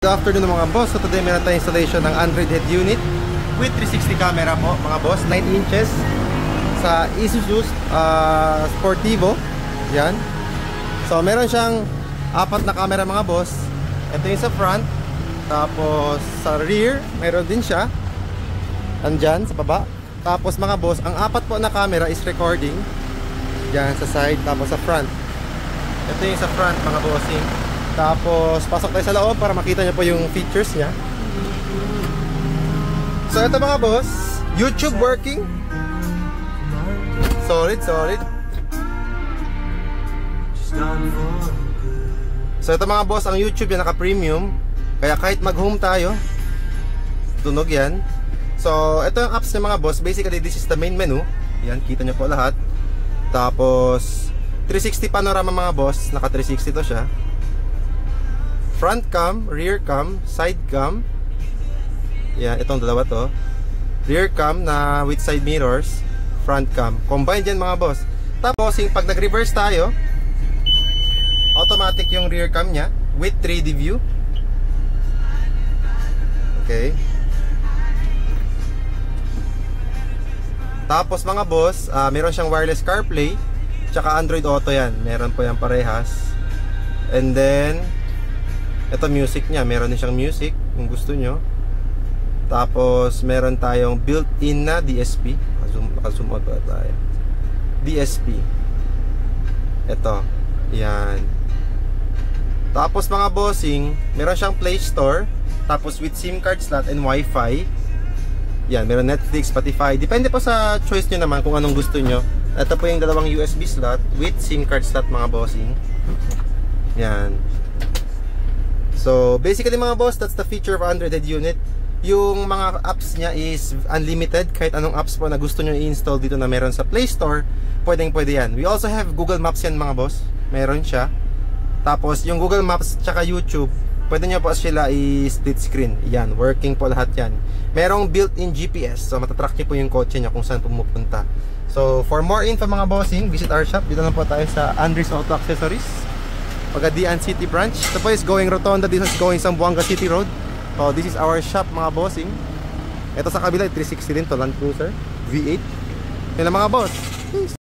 Good afternoon mga boss. So today meron tayong installation ng Android head unit with 360 camera po mga boss, 9 inches sa Isuzu Sportivo. Yan. So meron siyang 4 na camera mga boss. Ito yung sa front. Tapos sa rear meron din siya. Andyan sa baba. Tapos mga boss, ang 4 po na camera is recording. Yan sa side, tapos sa front. Ito yung sa front mga bossing. Tapos pasok tayo sa loob para makita nyo po yung features niya. So ito mga boss, YouTube working. Solid. So ito mga boss, ang YouTube yan naka-premium. Kaya kahit mag-home tayo, tunog yan. So ito yung apps niya mga boss. Basically this is the main menu. Yan, kita nyo po lahat. Tapos 360 panorama mga boss. Naka 360 to siya. Front cam, rear cam, side cam. Yan, itong dalawa to. Rear cam na with side mirrors. Front cam, combined yan mga boss. Tapos pag nag-reverse tayo, automatic yung rear cam nya with 3D view. Okay. Tapos mga boss, meron siyang wireless CarPlay tsaka Android Auto yan. Meron po yan parehas. And then ito music niya, meron din siyang music kung gusto nyo. Tapos meron tayong built-in na DSP. Naka-zoom out pa tayo. DSP. Ito. Yan. Tapos mga bossing, meron siyang Play Store. Tapos with SIM card slot and Wi-Fi. Yan, meron Netflix, Spotify. Depende po sa choice nyo naman kung anong gusto nyo. Ito po yung dalawang USB slot with SIM card slot mga bossing. Yan. So basically mga boss, that's the feature of Android head unit. Yung mga apps niya is unlimited. Kahit anong apps po na gusto nyo i-install dito na meron sa Play Store, pwede yan. We also have Google Maps yan mga boss. Meron siya. Tapos yung Google Maps tsaka YouTube, pwede nyo po sila i-split screen. Yan, working po lahat yan. Merong built-in GPS. So matatrack nyo po yung kotse nyo kung saan pumupunta. So for more info mga bossing, visit our shop. Dito lang po tayo sa Andres Auto Accessories, Pagadian City branch. Ito po is going Rotonda. This is going Zamboanga City Road. So this is our shop mga bossing. Ito sa kabila 360 din to, Land Cruiser V8. Yan lang mga boss. Peace.